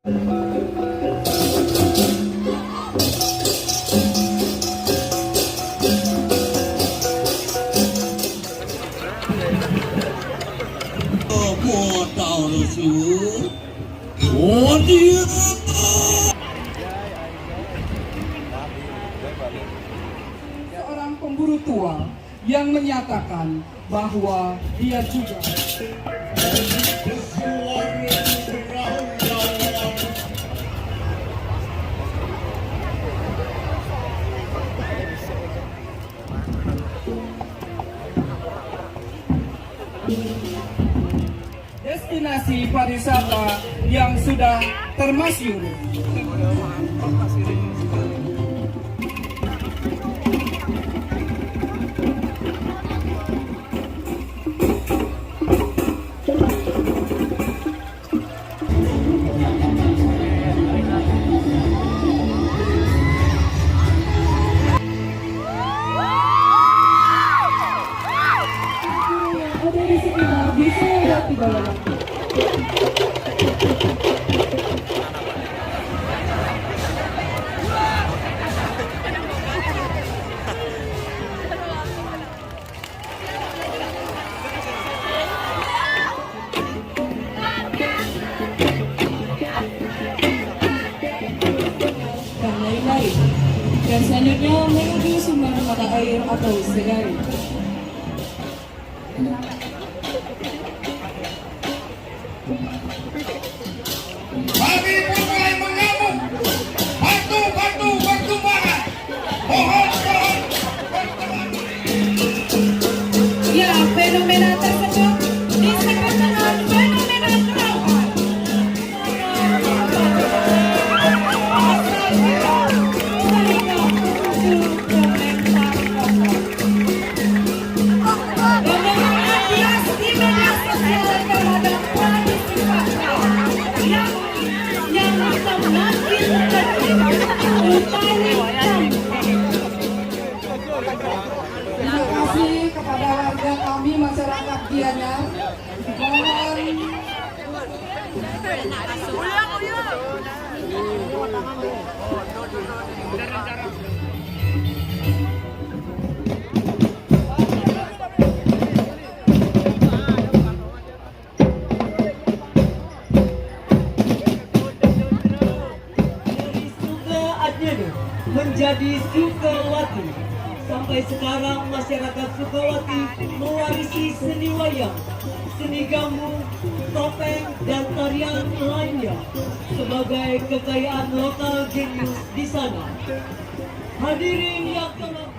Seorang pemburu tua yang menyatakan bahwa dia juga destinasi pariwisata yang sudah termasyhur. Ada di sekitar bisa lihat di bawah. Dan lain-lain. Dan selanjutnya menuju sumber mata air atau segari. Kami mulai mengamuk. Batu bara. Pohon-pohon berteman. Ya, fenomena tersebut disebut dengan fenomena terawan. Terima kasih kepada warga kami masyarakat Gianyar. Menjadi Sukawati. Sampai sekarang masyarakat Sukawati mewarisi seni wayang, seni gamelan, topeng, dan tarian lainnya sebagai kekayaan lokal jenius di sana. Hadirin yang terhormat,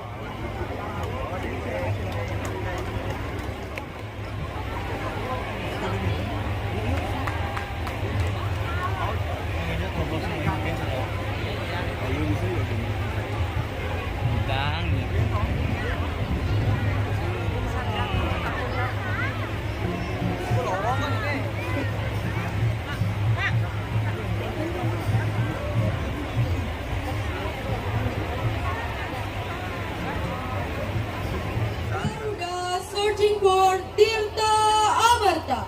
Searching for Tirta Amarta.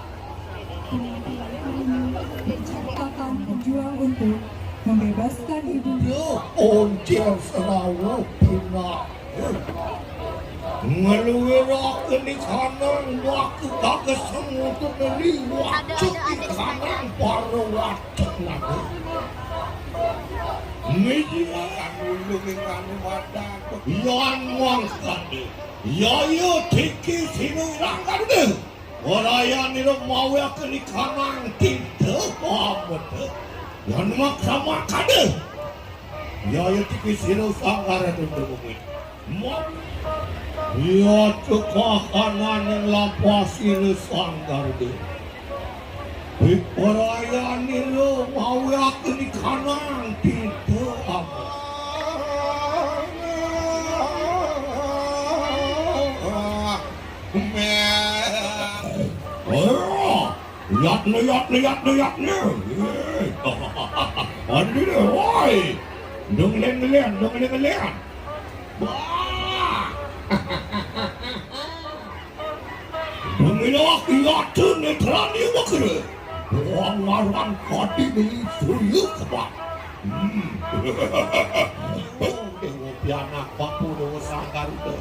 Akan berjuang untuk membebaskan ibu. Onjel selalu pina. Ngeluwira kenikanan waktu bagas untuk beli waktu kanan baru waktu lagi. Mejilakan dulu dengan wadah yang wangkadi. Yaya tiki sini langgar deh. Orang ni mau ya kenikanan tidak apa deh. Yang maksa deh. Yaya tiki sini langgar deh berbunyi. Ya kekahanan yang lampasi ni langgar deh. Orang ni mau ya kenikanan tidak apa. Lihat ni. Andi ni, oi. Dong-len. Wah. Dong-len aku yakin ni terani wakil. Pengaran kadini suyuk pak. Dewa pianak papu dewa Sanggaruda.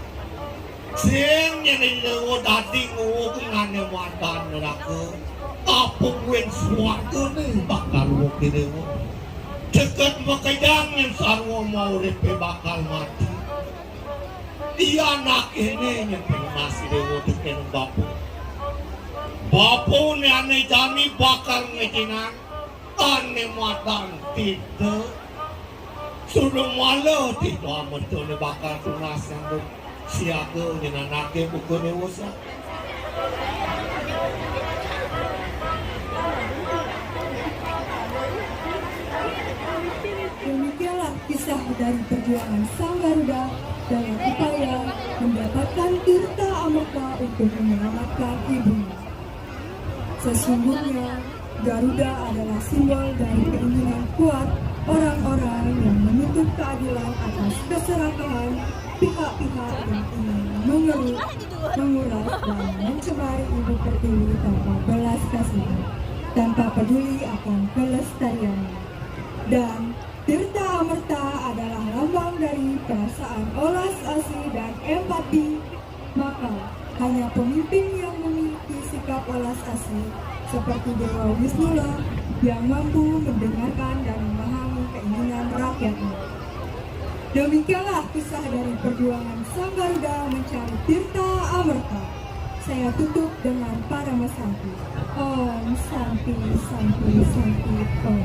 Sing nyene dewa dadi ngene wadan neraka. Apung wen swarga nih bakal woke dewa. Deket makajang yang sarwa mau repe bakal mati. Dia anak ini yang masih dewa deken bapu. Bapu ni ane jami bakal ngejinan. Ane madan tidak. Sudah malu tidak amat tu ni bakal tunas yang siaga ni anaknya bukan dewasa. Demikianlah kisah dari perjuangan Sang Garuda dalam upaya mendapatkan tirta amarta untuk menyelamatkan ibunya. Sesungguhnya Garuda adalah simbol dari keinginan kuat orang-orang yang menuntut keadilan atas keserakahan pihak-pihak yang ingin mengeruk, menguras, dan mencemari ibu pertiwi tanpa belas kasihan, tanpa peduli akan kelestariannya. Dan tirta amarta adalah lambang dari perasaan olas asih dan empati. Maka hanya pemimpin yang memiliki sikap olas asih seperti Dewa Wisnula yang mampu mendengarkan dan memahami keinginan rakyatnya. Demikianlah kisah dari perjuangan Sang Garuda mencari tirta amarta. Saya tutup dengan Parama Santi. Om Santi Santi Santi Om.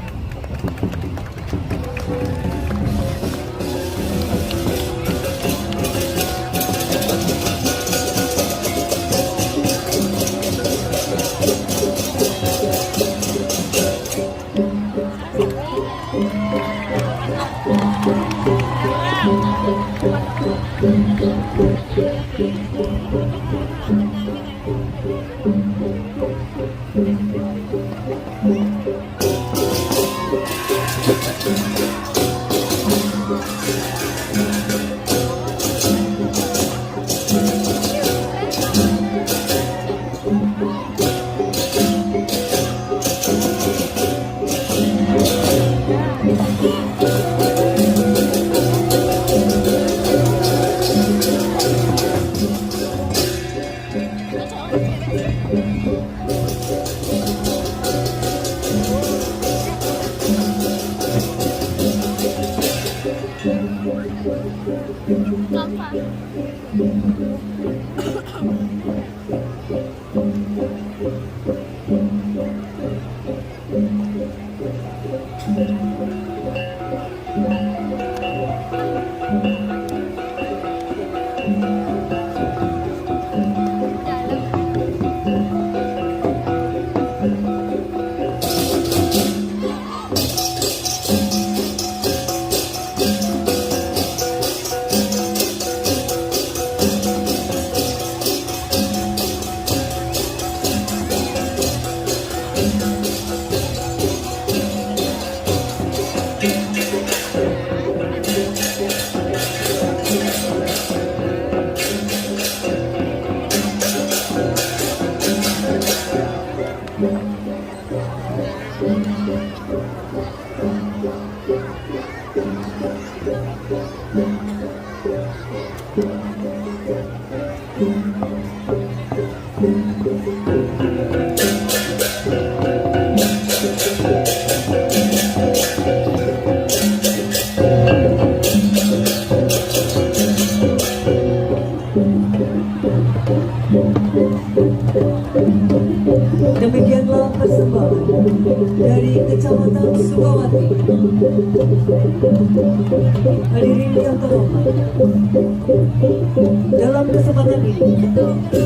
Demikianlah persembahan dari Kecamatan Sukawati. Hadirin yang terhormat, dalam kesempatan ini atraksi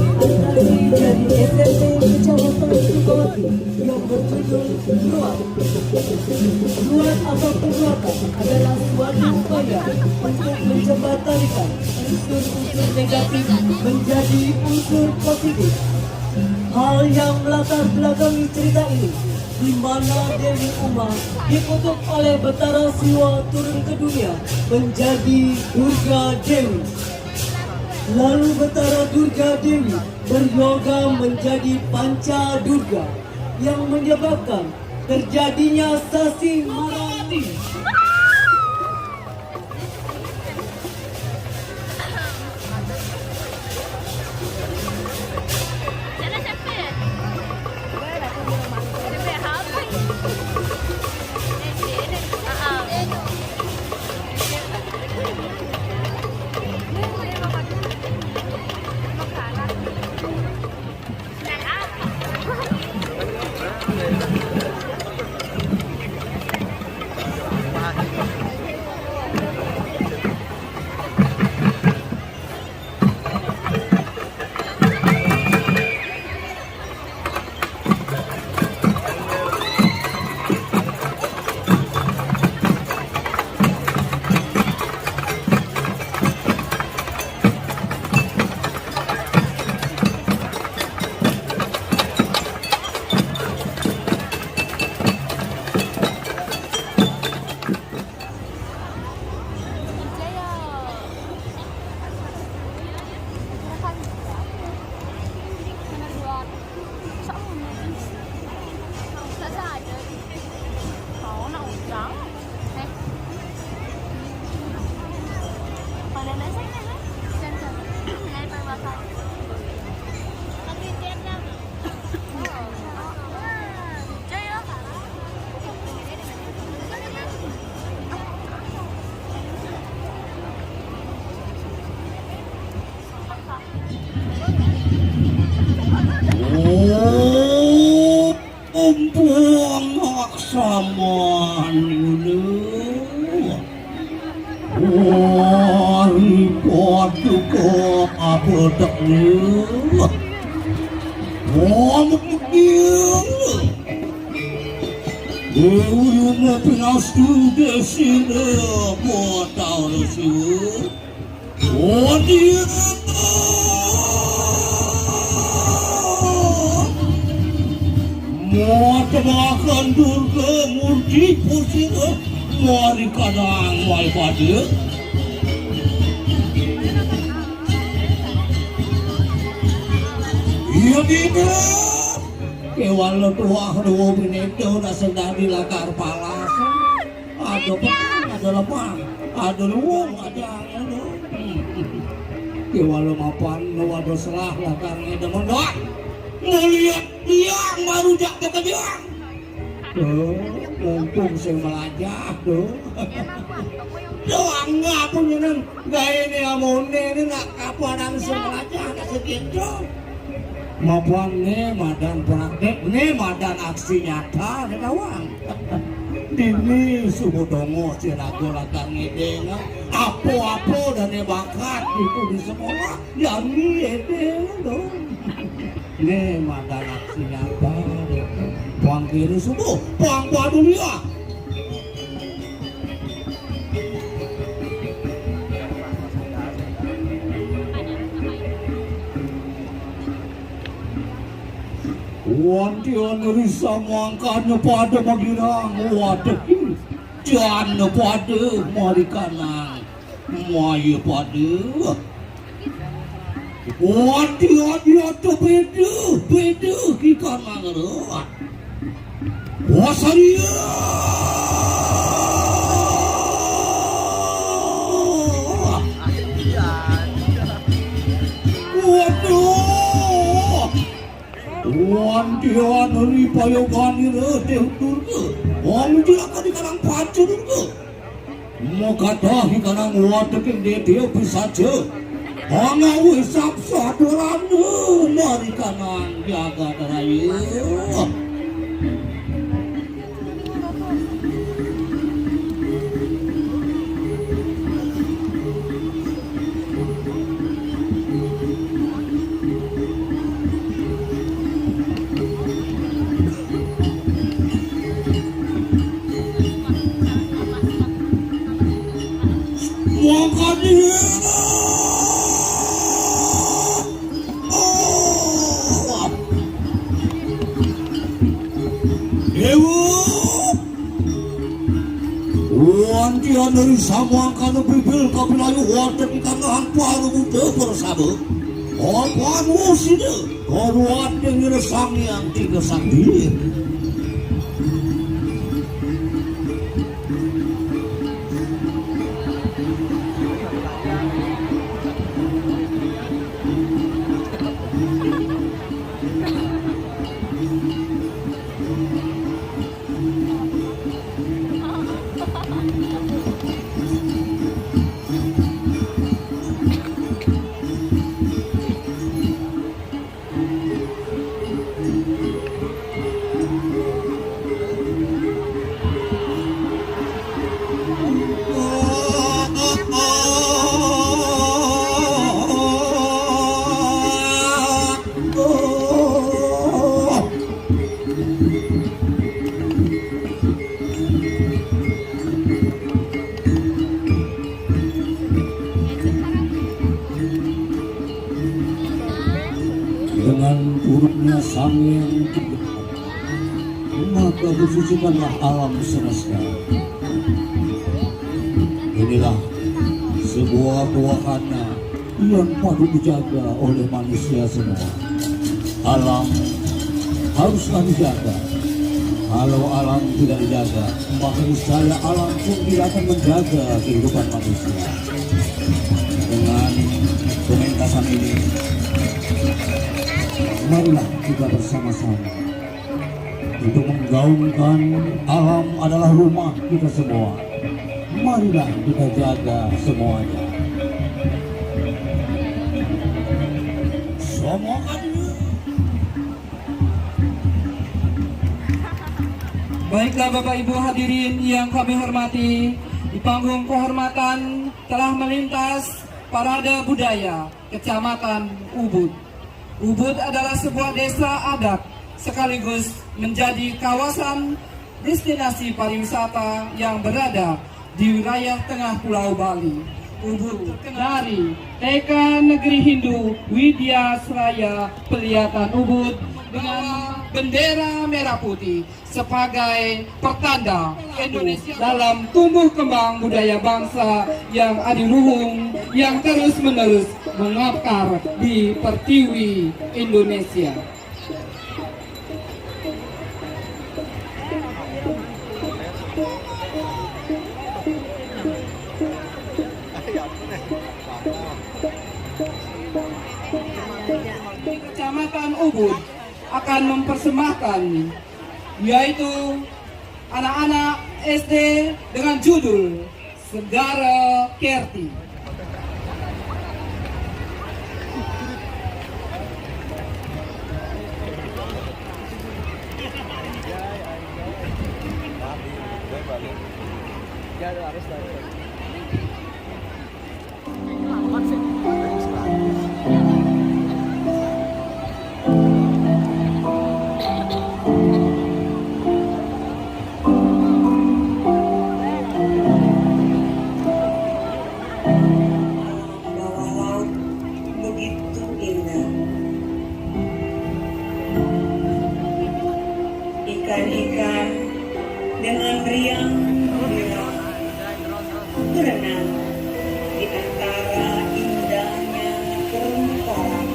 dari SMP Kecamatan Sukawati yang berjudul Ruat. Ruat atau perruatan adalah suatu upaya untuk menjembatanikan unsur-unsur negatif menjadi unsur positif. Hal yang melatar belakangi cerita ini, di mana Dewi Uma dikutuk oleh Betara Siwa turun ke dunia menjadi Durga Dewi. Lalu Betara Durga Dewi beryoga menjadi Panca Durga yang menyebabkan terjadinya Sasi Marani. Buang samaan ini. Wari padu ko apa tak ni? Dewi pinas tu desine mo tahu sih. Dia mau tebakan durga murti pusing mari kadang mai pada iya gitu kewan lo tua dua menit udah sedang di lakar palas ada petang ada lepang ada luang ada kewan lo mapan lo ada selah lakarnya demen doang melihat tiang baru jak ke tiang. Mumpung saya melajak tuh. Doang nggak punya neng gaya ini amone ini nak kapanan saya melajak nak segitu. Maupun nih madan praktek nih madan aksi nyata nih kawan. Dini subuh dongo si ragu latar ngedeng apa dan bakat itu di sekolah jadi edeng dong. Nih madan aksi nyata puang kiri subuh puang dunia wantian risa mangkanya pada magirang wadah jangan pada mari kanang maya pada wantian dia tu beda kita mangerat wasaria waduh wantian dari payogan ini tehtur orang dia akan dikarang pacur itu mau kata dikarang wadah dia bisa je hanya wisap saduran dari kanan jaga terayu makanya wantian dari sama karena bibir kapilayu wadah di tangan paru muda bersama Apa sini? Koruat dengan sang yang tiga sendiri. Dengan turunnya sang yang tiga, maka bersucikanlah alam semesta. Inilah sebuah wahana yang patut dijaga oleh manusia semua. Alam haruslah dijaga. Kalau alam tidak dijaga, maka niscaya alam pun tidak akan menjaga kehidupan manusia. Dengan pementasan ini, marilah kita bersama-sama untuk menggaungkan alam adalah rumah kita semua. Marilah kita jaga semuanya. Semuanya. Baiklah Bapak Ibu hadirin yang kami hormati, di panggung kehormatan telah melintas parade budaya Kecamatan Ubud. Ubud adalah sebuah desa adat sekaligus menjadi kawasan destinasi pariwisata yang berada di wilayah tengah Pulau Bali. Ubud dari TK Negeri Hindu Widya Seraya Pelihatan Ubud dengan bendera merah putih sebagai pertanda Indonesia dalam tumbuh kembang budaya bangsa yang adiluhung yang terus-menerus mengakar di pertiwi Indonesia. Kecamatan Ubud akan mempersembahkan yaitu anak-anak SD dengan judul Segara Kerti. Bawah laut begitu indah. Ikan-ikan dengan riang berenang di antara indahnya terumbu karang.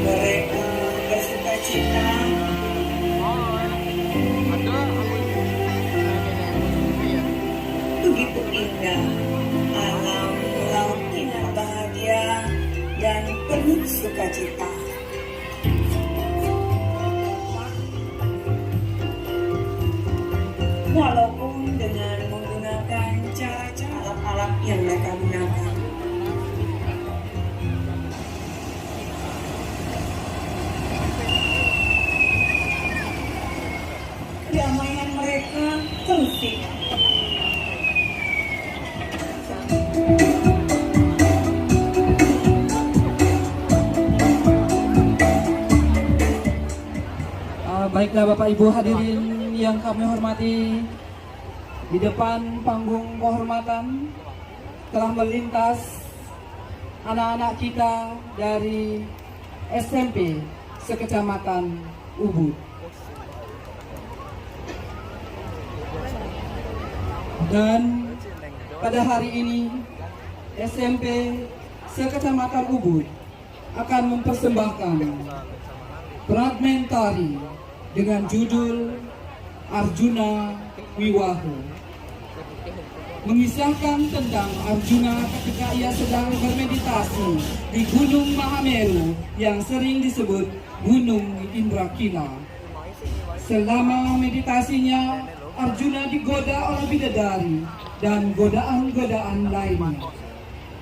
Mereka bersuka cita begitu indah alam laut indah bahagia dan penuh sukacita. Walaupun dengan menggunakan cara-cara alat-alat yang mereka gunakan. Kedamaian mereka terusik. Baiklah Bapak Ibu hadirin yang kami hormati, di depan panggung kehormatan telah melintas anak-anak kita dari SMP sekecamatan Ubud. Dan pada hari ini SMP sekecamatan Ubud akan mempersembahkan fragmentari dengan judul Arjuna Wiwaha, mengisahkan tentang Arjuna ketika ia sedang bermeditasi di Gunung Mahameru yang sering disebut Gunung Indrakila. Selama meditasinya, Arjuna digoda oleh bidadari dan godaan-godaan lainnya.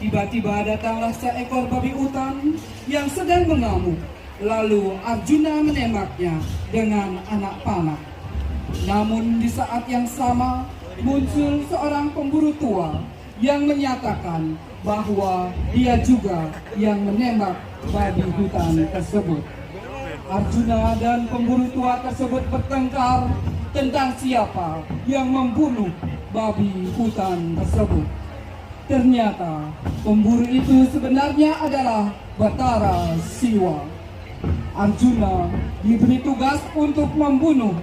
Tiba-tiba datanglah seekor babi hutan yang sedang mengamuk. Lalu Arjuna menembaknya dengan anak panah. Namun di saat yang sama muncul seorang pemburu tua yang menyatakan bahwa dia juga yang menembak babi hutan tersebut. Arjuna dan pemburu tua tersebut bertengkar tentang siapa yang membunuh babi hutan tersebut. Ternyata pemburu itu sebenarnya adalah Batara Siwa. Arjuna diberi tugas untuk membunuh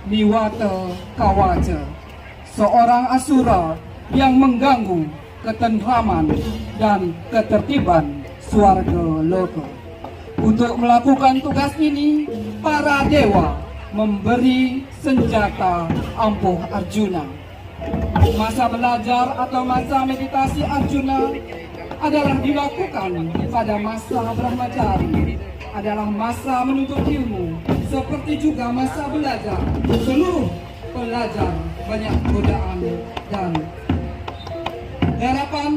Niwata Kawaja, seorang asura yang mengganggu ketentraman dan ketertiban swarga loka. Untuk melakukan tugas ini, para dewa memberi senjata ampuh Arjuna. Masa belajar atau masa meditasi Arjuna adalah dilakukan pada masa Brahmacari, adalah masa menuntut ilmu, seperti juga masa belajar. Seluruh pelajar banyak godaan dan garapan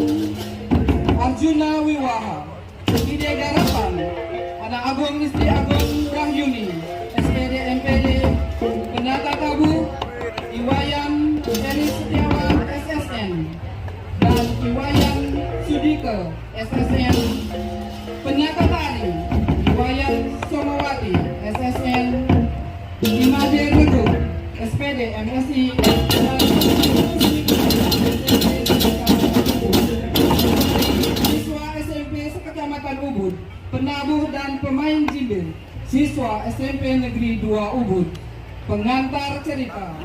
Arjuna Wiwaha. Ide garapan Anak Agung Istri Agung Rahyuni, SPD MPD Pendata Tabu, Iwayan Denis Setiawan SSN, dan Iwayan Sudike SSN. Pendata Tari Iwayan Somawati SSN, Imade Regu SPD MSI, dan siswa SMP sekecamatan Ubud, penabuh dan pemain jimbel, siswa SMP Negeri 2 Ubud, pengantar cerita.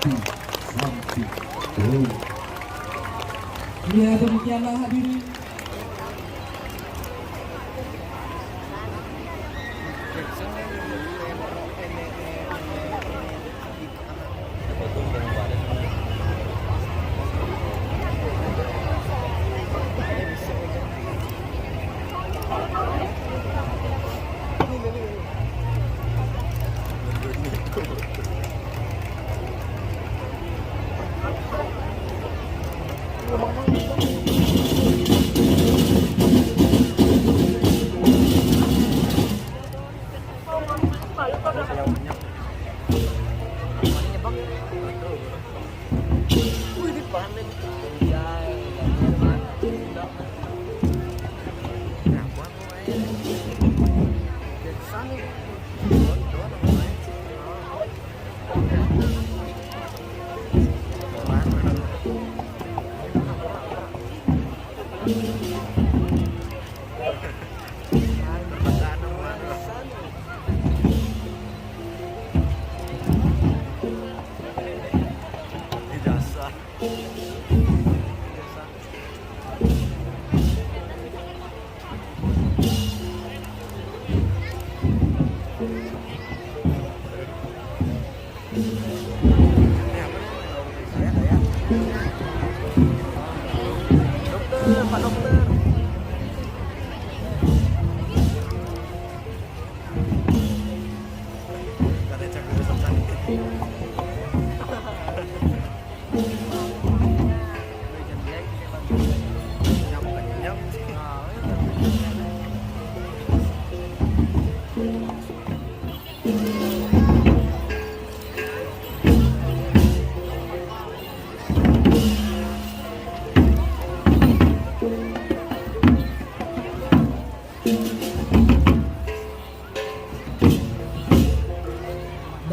Sampi. Oh. Ya demikianlah hadirin.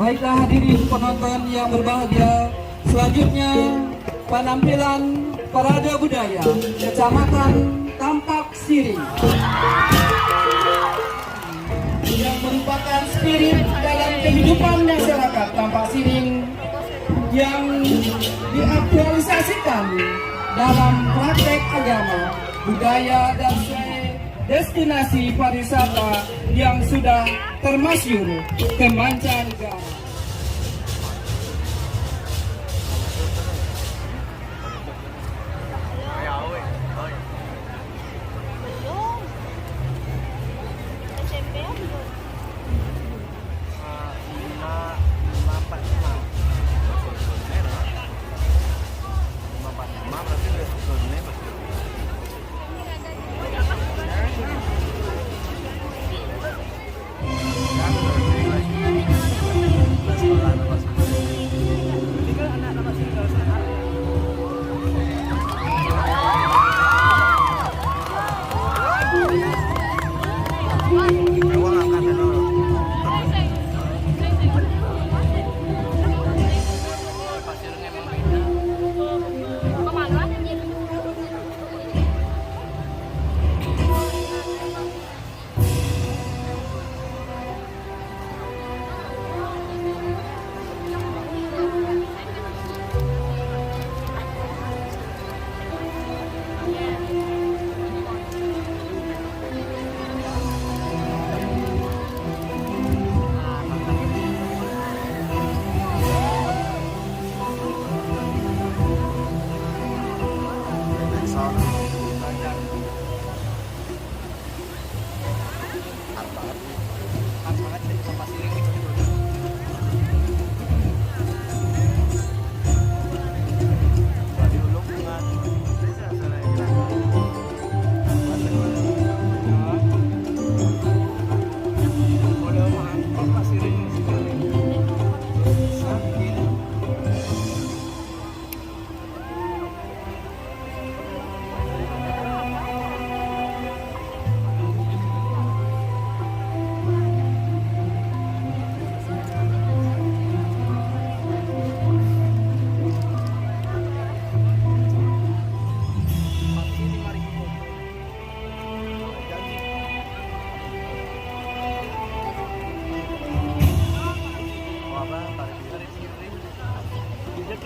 Baiklah hadirin penonton yang berbahagia, selanjutnya penampilan parade budaya Kecamatan Tampak Siring yang merupakan spirit dalam kehidupan masyarakat Tampak Siring yang diaktualisasikan dalam praktek agama, budaya, dan destinasi pariwisata yang sudah termasyhur ke mancanegara.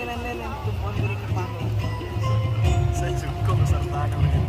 nenek-nenek tumpuan gurih kepala. Saya cukup beserta namanya.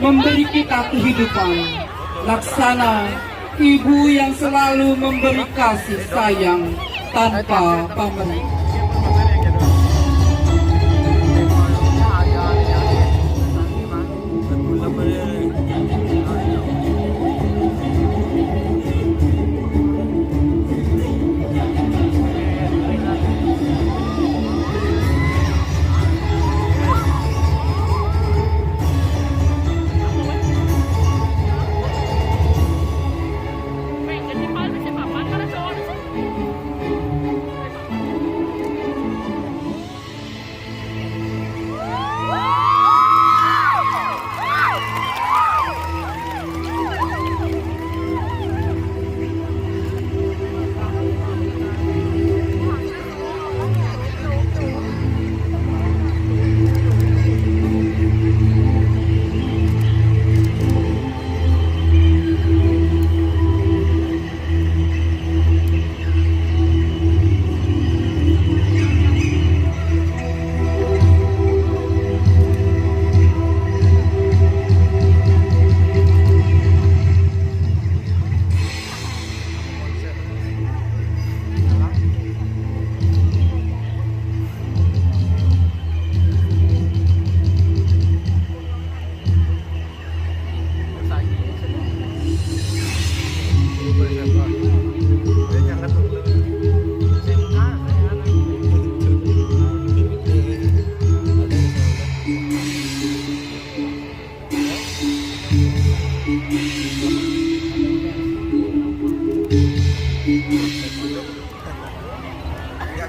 memberi kita kehidupan. Laksana ibu yang selalu memberi kasih sayang tanpa pamrih.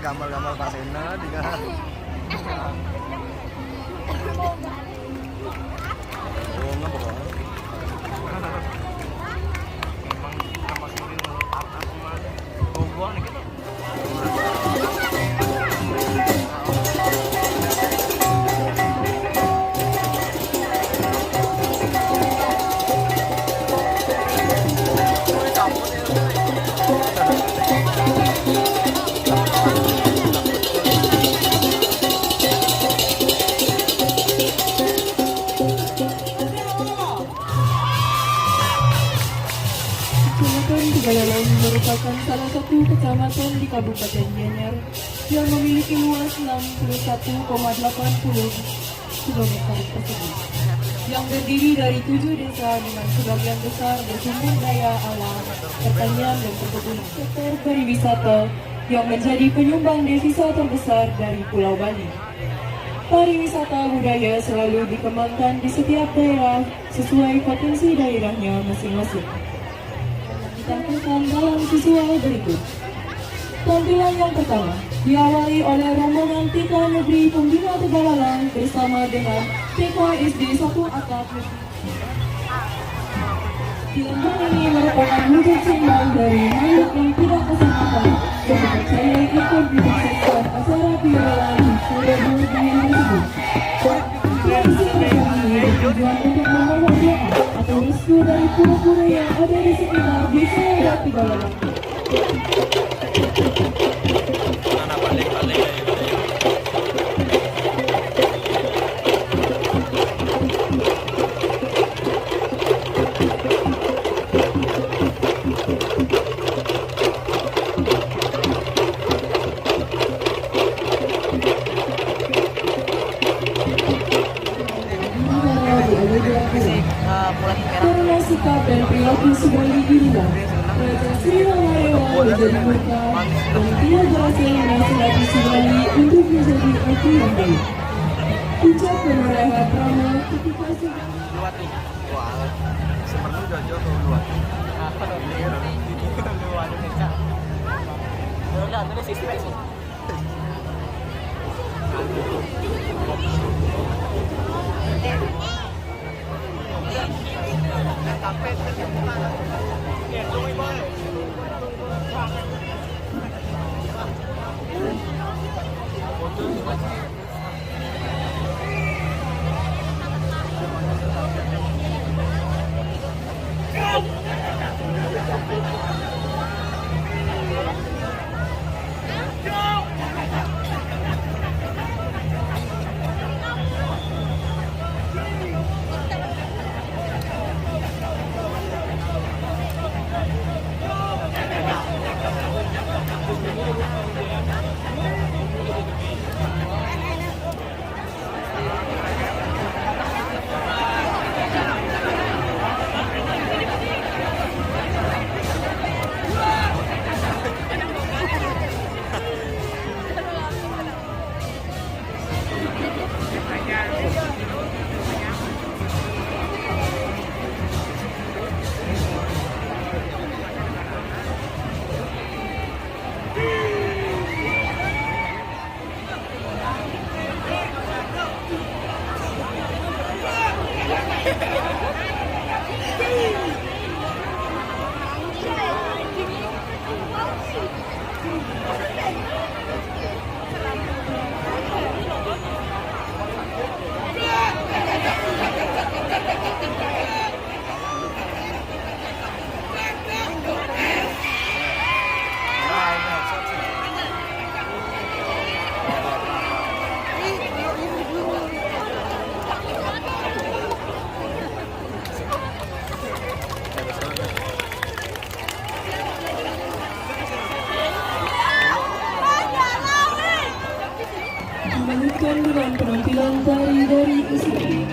gambar-gambar Pak Sena dengan bunga pokoknya. Memang nama sendiri menurut apa cuma buang nih gitu. Kecamatan Tegalalang merupakan salah satu kecamatan di Kabupaten Gianyar yang memiliki luas 61,80 km persegi, yang terdiri dari 7 desa dengan sebagian besar bersumber daya alam, pertanian dan perkebunan. Sektor pariwisata yang menjadi penyumbang devisa terbesar dari Pulau Bali. Pariwisata budaya selalu dikembangkan di setiap daerah sesuai potensi daerahnya masing-masing. Ditampilkan dalam visual berikut. Tampilan yang pertama diawali oleh rombongan TK Negeri Pembina Tegalalang bersama dengan TK SD 1 Atap Negeri. Film ini merupakan wujud simbol dari makhluk yang tidak kesempatan yang percaya ikut menyukseskan acara piala pada bulan tersebut. Tradisi ini bertujuan untuk membawa doa atau restu dari pura-pura yang ada di sekitar desa dan Tegalalang. Karena sikap dan perilaku Subali inilah Raja Sri Hamarewa menjadi murka dan tidak berhasil menasihati Subali untuk menjadi aki yang baik. Ucap kemarahan Rama ketika Subali Wah, seperti Jojo tuh luar. Apa dong? Luar Indonesia. Udah, ada sisi sih. Melanjutkan dengan penampilan tari dari Kesini.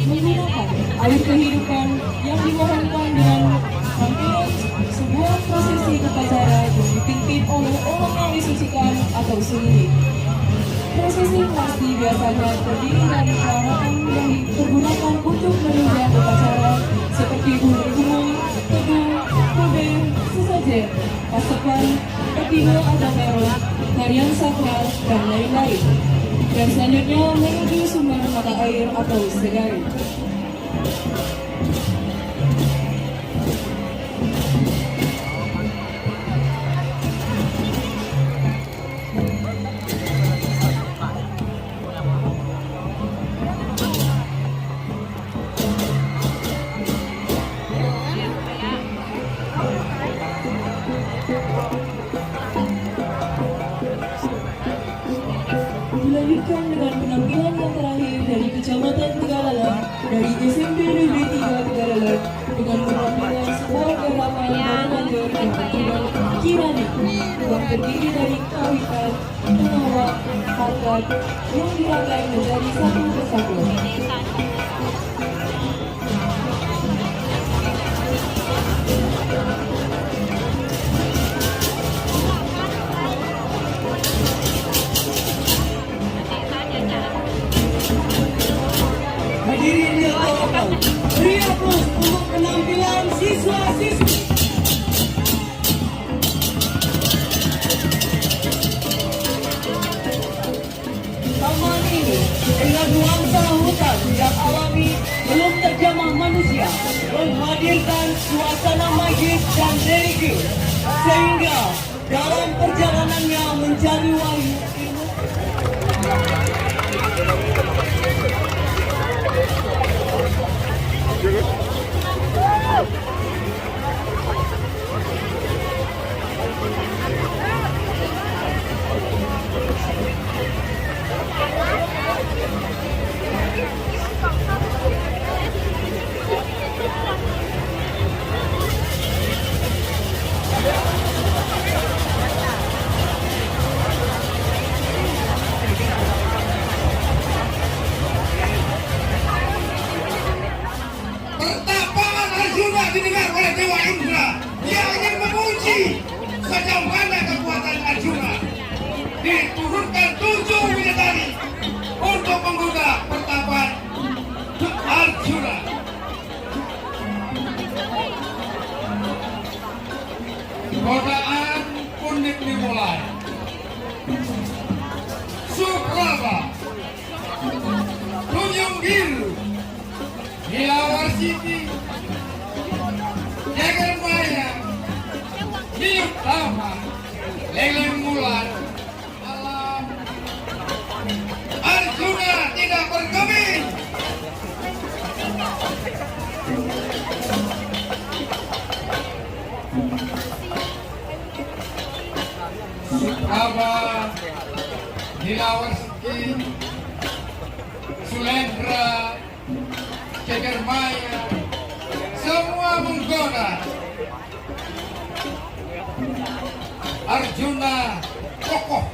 Menggunakan air kehidupan yang dimohonkan dengan rangkaian sebuah prosesi upacara yang dipimpin oleh orang yang disucikan atau suci. Prosesi pasti biasanya terdiri dari peralatan yang digunakan untuk menunjang upacara seperti gunung, tebu, kode, sesajen, pasepan, petigo atau merah, tarian sakral, dan lain-lain. Dan selanjutnya menuju sumber mata air atau sedari. Dilanjutkan dengan penampilan yang terakhir dari Kecamatan Tegalalang dari SMP Negeri 3 Tegalalang dengan penampilan sebuah gerakan lanjut yang berjudul Kirani yang terdiri dari kawitan, penawak, harkat yang dirangkai menjadi satu kesatuan. Hadirin yang terhormat, beri aplaus untuk penampilan siswa-siswi. Taman ini dengan nuansa hutan yang alami belum terjamah manusia, menghadirkan suasana magis dan religius, sehingga dalam perjalanannya mencari wahyu ilmu. Godaan pun dimulai. Sukraba, Tunjung Biru, Dilawar Siti, Jagarmaya, Biuk Tama, Leleng Mulan, Alam, Arjuna tidak bergeming. Sukraba, Dilawar Siti, Sulendra, Jagarmaya, semua menggoda. Arjuna kokoh.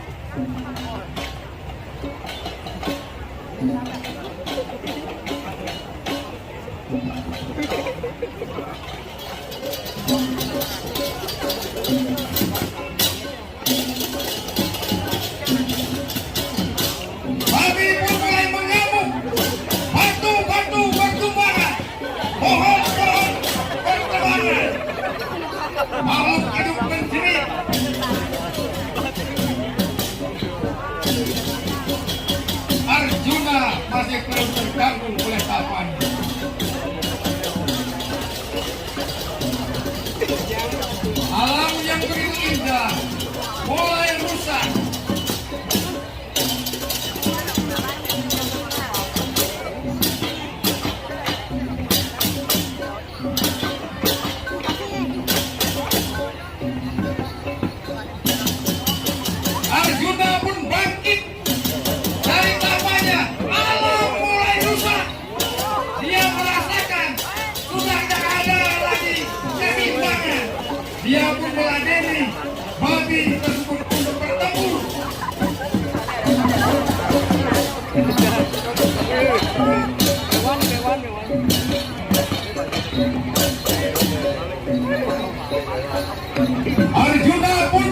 Babi pun mulai mengamuk. Batu bertumbangan. Pohon-pohon bertebaran. Makhluk hidup menjerit. Arjuna masih belum terganggu oleh tapannya. Alam yang begitu indah mulai rusak. Arjuna pun bangkit dari tapanya. Alam mulai rusak. Dia merasakan sudah tidak ada lagi keseimbangan. Dia pun meladeni babi tersebut untuk bertempur. Arjuna pun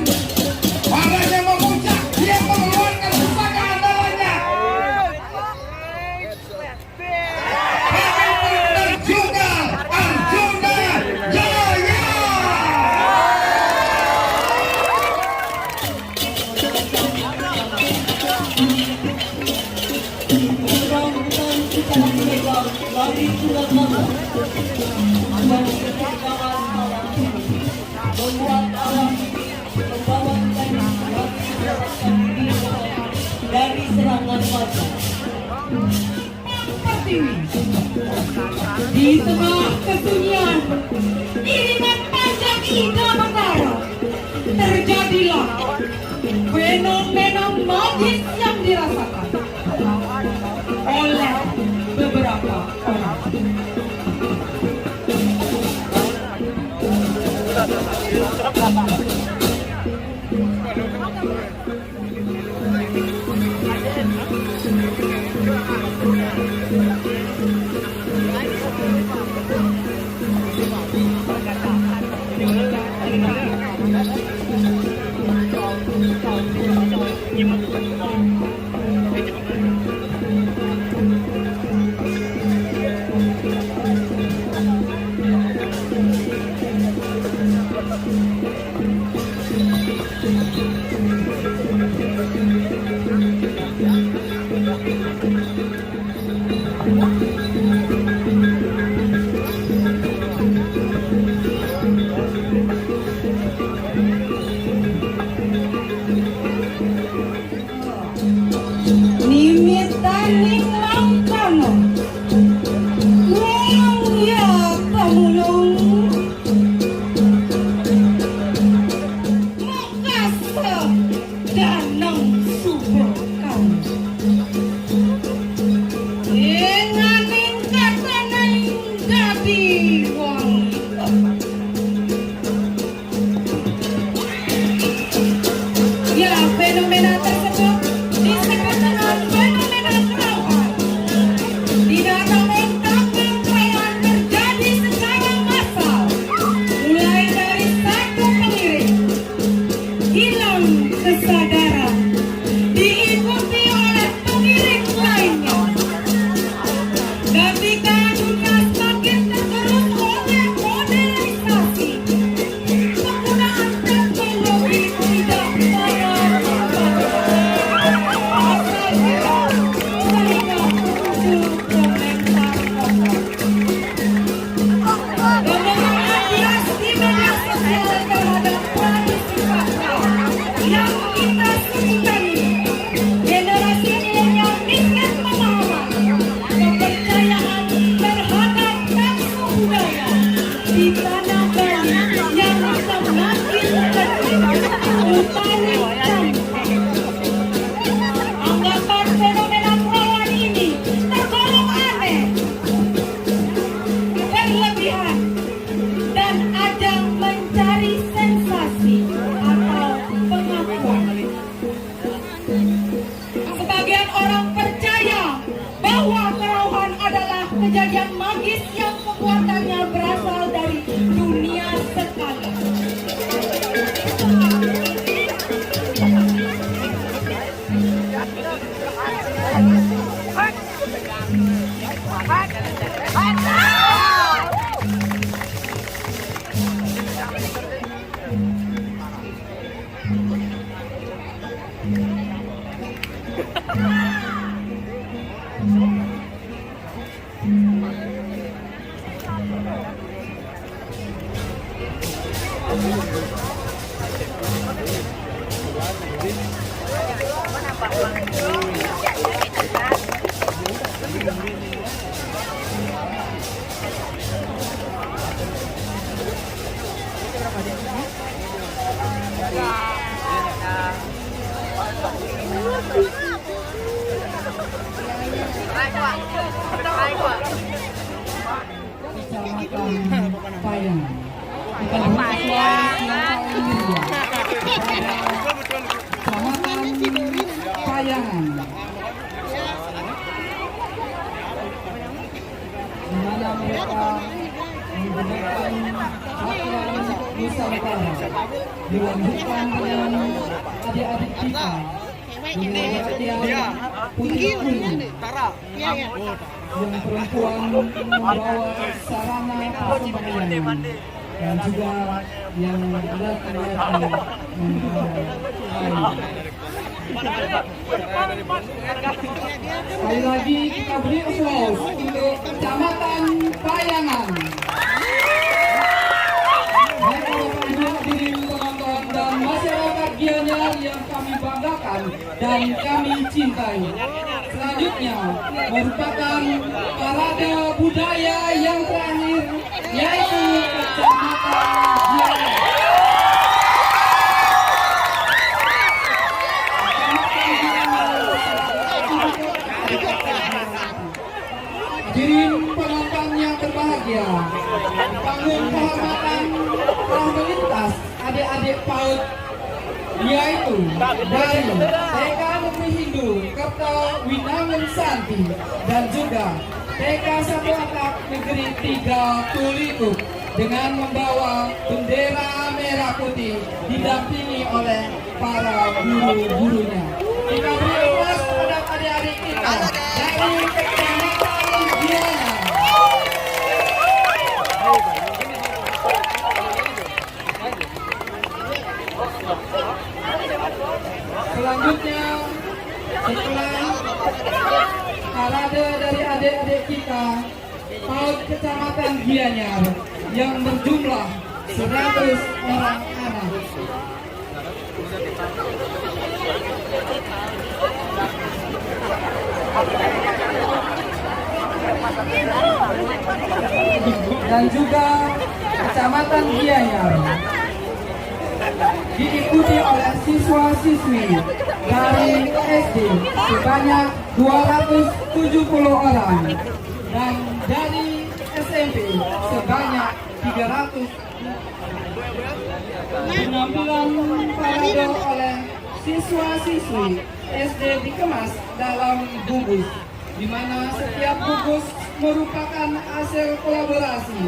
padanya memuncak. Dia mengeluarkan pusaka andalanya. Babi pun terjungkal. Arjuna jaya. Bukan kita memegang dari tulang mama dan ketegangan alam ini membuat alam ini membawa kita menyelamatkan diri dari serangan wajah. Pertiwi. Di tengah kesunyian, iringan panjang indah mentara, terjadilah fenomena magis yang dirasakan oleh beberapa orang. Nimitaning langkano, ngayong ya pamulong. Kecamatan Payang. Kita bersiswa Kecamatan Payangan. Di mana mereka menggunakan pakaian Nusantara dilanjutkan dengan adik-adik kita dengan pakaian putih kuning yang perempuan membawa sarana persembahyaan dan juga yang laki-laki membawa kain. Sekali lagi kita beri applause untuk Kecamatan Payangan. Baik Bapak Ibu hadirin penonton dan masyarakat Gianyar yang kami banggakan dan kami cintai. Selanjutnya merupakan parade budaya yang terakhir yaitu Kecamatan Gianyar. Hadirin penonton yang berbahagia, panggung kehormatan telah melintas adik-adik PAUD yaitu dari TK Negeri Hindu Kerto Winangun Santi dan juga TK Satu Atap Negeri 3 Tulikuk dengan membawa bendera merah putih didampingi oleh para guru-gurunya. Kita beri aplaus kepada adik-adik kita dari Kecamatan Gianyar. Selanjutnya setelah parade dari adik-adik kita PAUD Kecamatan Gianyar yang berjumlah 100 orang anak. Dan juga Kecamatan Gianyar diikuti oleh siswa-siswi dari SD sebanyak 270 orang dan dari SMP sebanyak 300. Penampilan parade oleh siswa-siswi SD dikemas dalam gugus, di mana setiap gugus merupakan hasil kolaborasi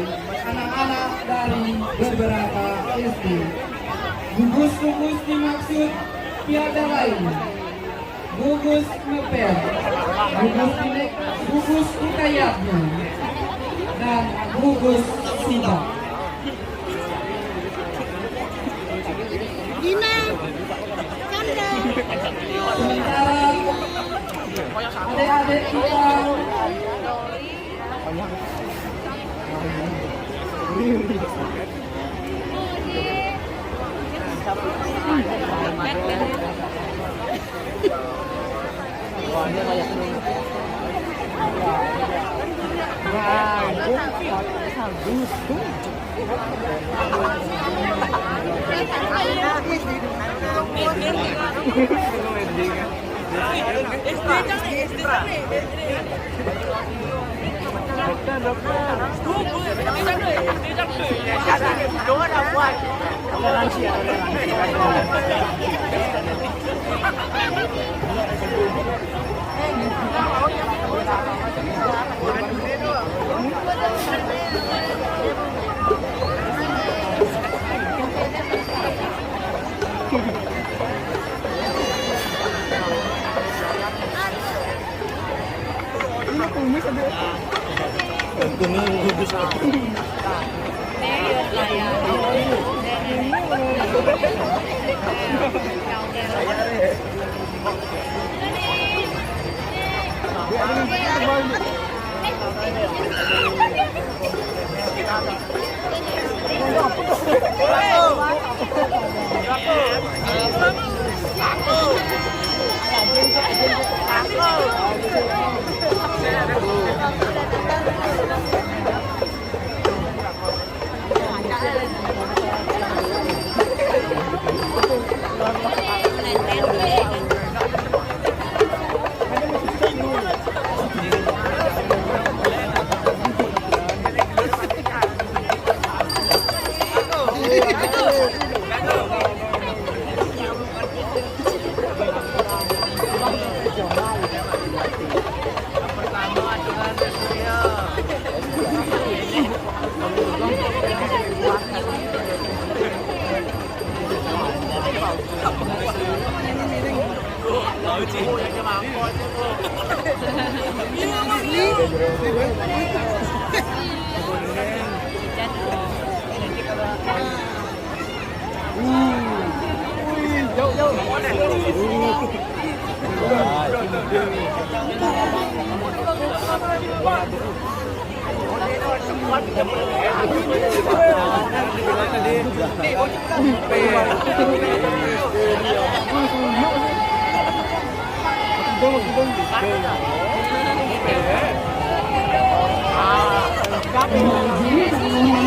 anak-anak dari beberapa SD. Gugus-gugus dimaksud tiada lain gugus ngepel, gugus hikayatnya, dan gugus sibak. Sementara adik-adik kita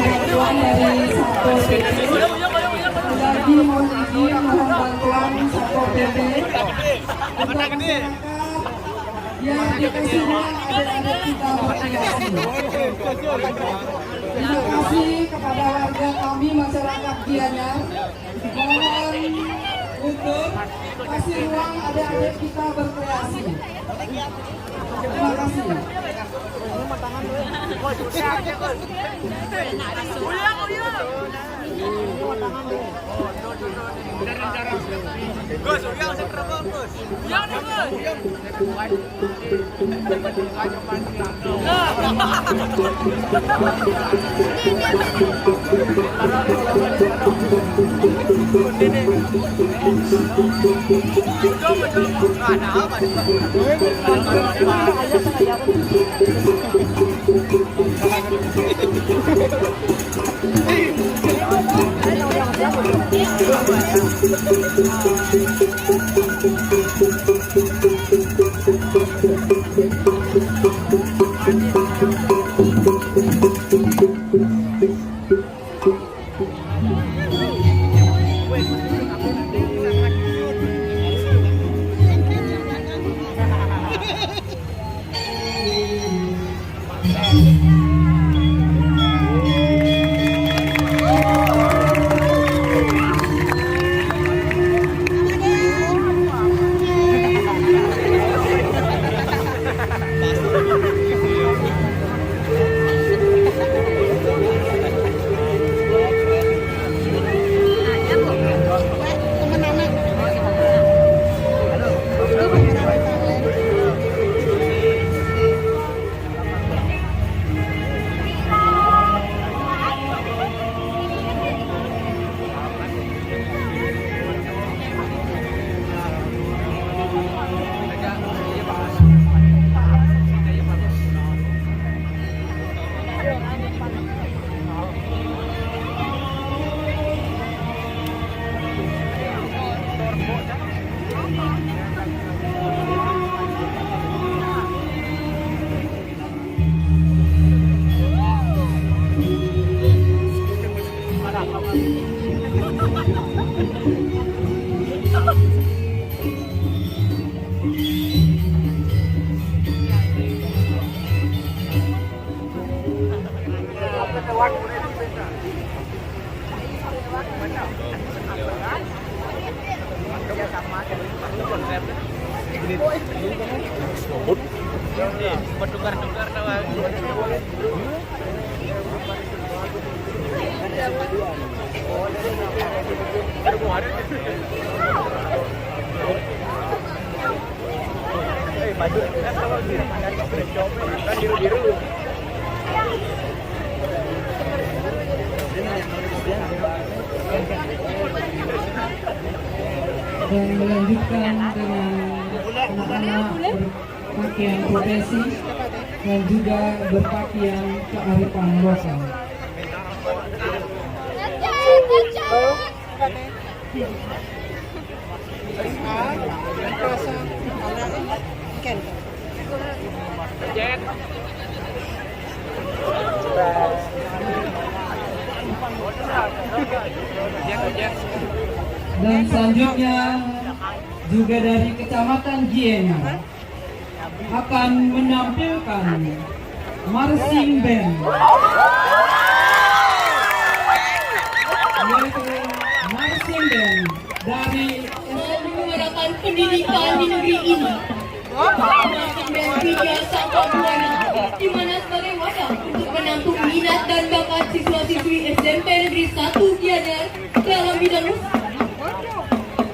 Bantuan dari Satpol PP. Lagi mohon izin mohon bantuan Satpol PP untuk masyarakat yang dikasih ruang adik-adik kita berkreasi. Terima kasih kepada warga kami masyarakat Gianyar. Mohon untuk kasih ruang adik-adik kita berkreasi. Terima kasih. Bertukar-tukar nawang. Dan melanjutkan dengan anak-anak berpakaian profesi dan juga berpakaian kearifan lokal. Dan selanjutnya juga dari Kecamatan Giena akan menampilkan marching band, yaitu marching band dari Menyuarakan pendidikan di negeri ini. Marching band Widya Sangka Buana, di mana sebagai wadah untuk menampung minat dan bakat siswa-siswi SMP Negeri 1 Gianyar dalam bidang musik.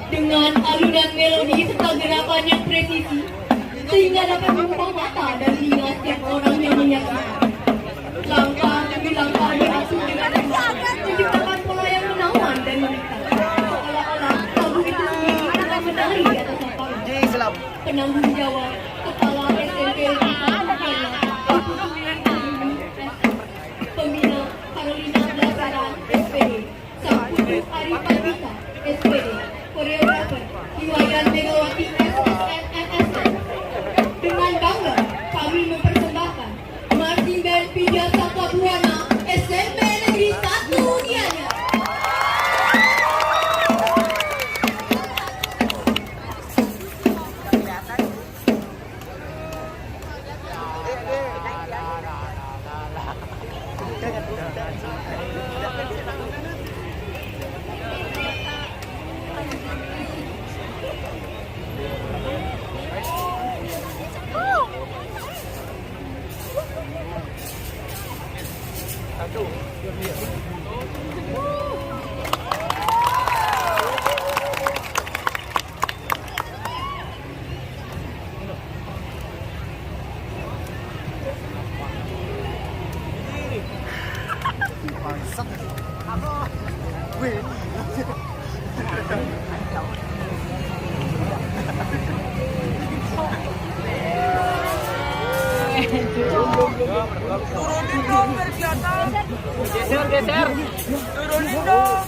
Dengan alunan melodi serta gerakan yang presisi, sehingga dapat memukau mata dan telinga setiap orang yang menyaksikan. Langkah demi langkah diatur dengan tepat, menciptakan pola yang menawan dan memikat. Seolah-olah lagu itu sendiri akan menari di atas lapangan. Penanggung jawab Kepala SMP Pembina Carolina Blasaran SPD, Saputu Arif Andika SPD, koreografer Iwayan Megawati SSNSN. Dengan bangga kami mempersembahkan marching band Widya Sangka Buana SMP Negeri 1 Gianyar. Geser. Turunin dong.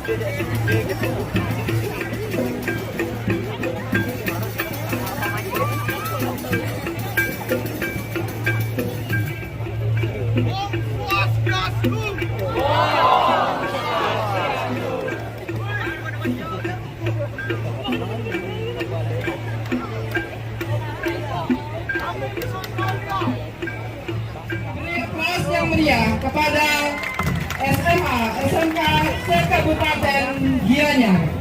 Beri aplaus yang meriah kepada SMA SMK se-Kabupaten Gianyar.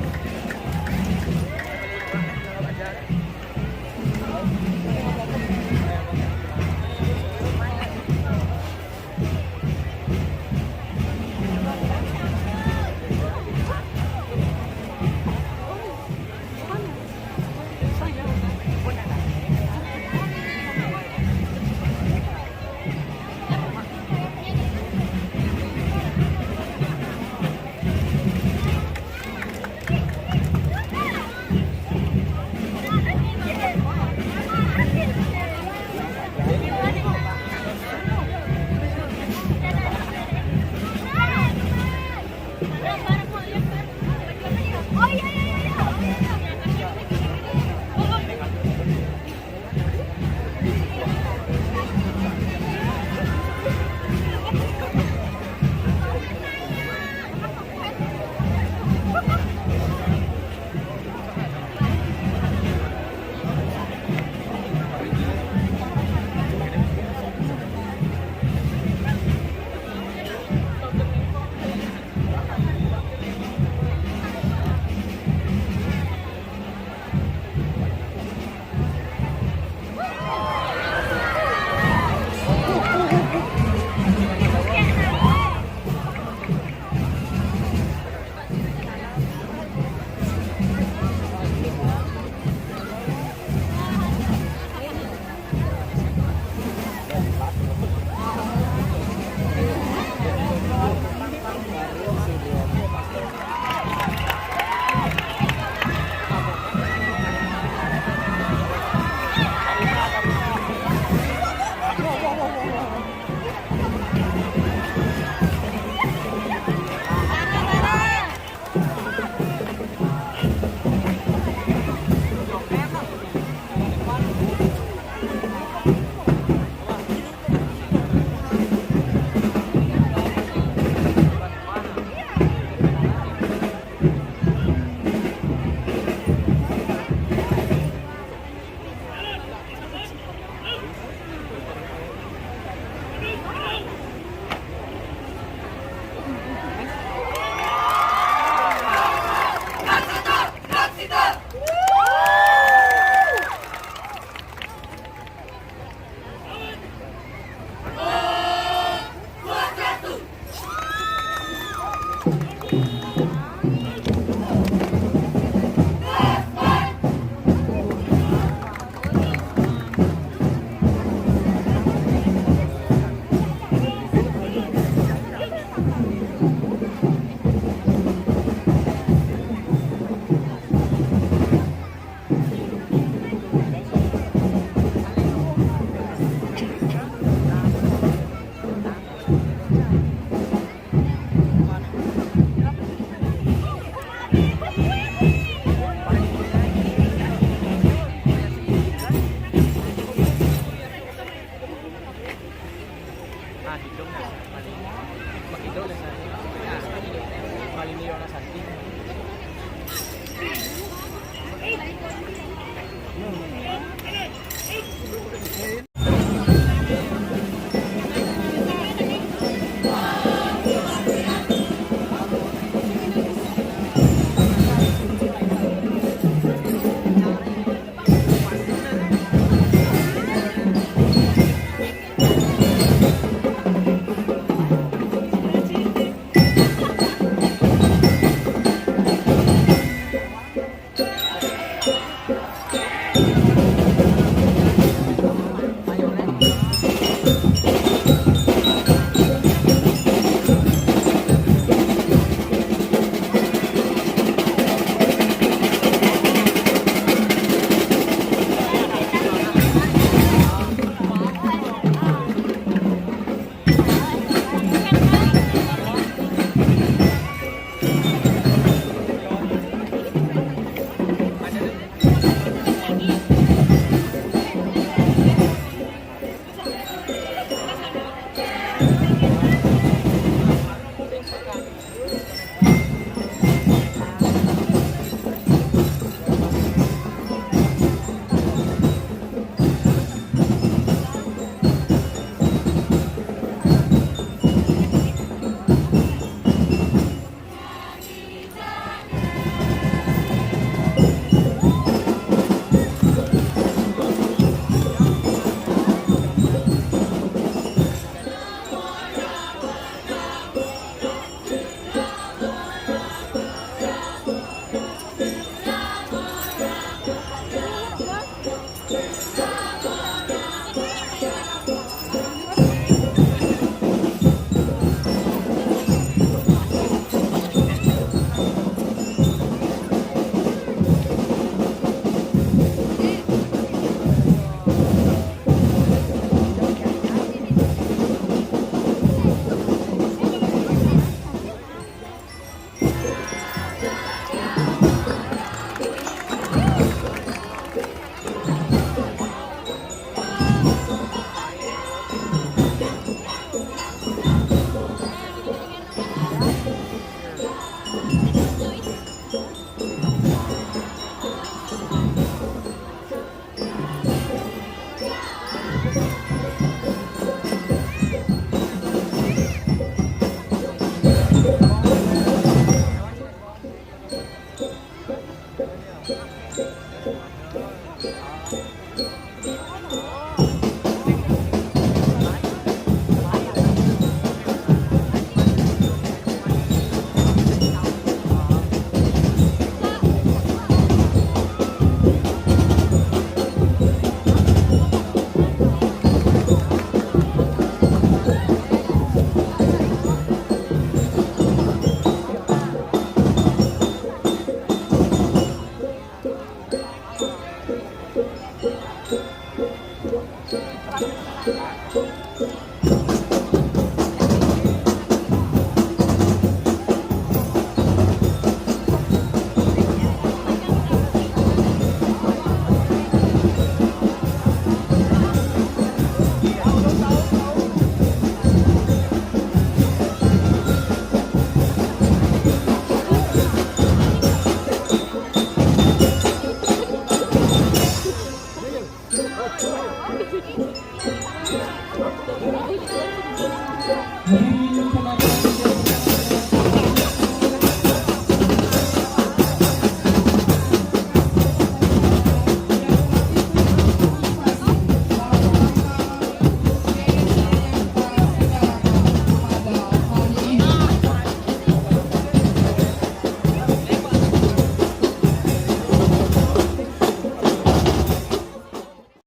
Hadirin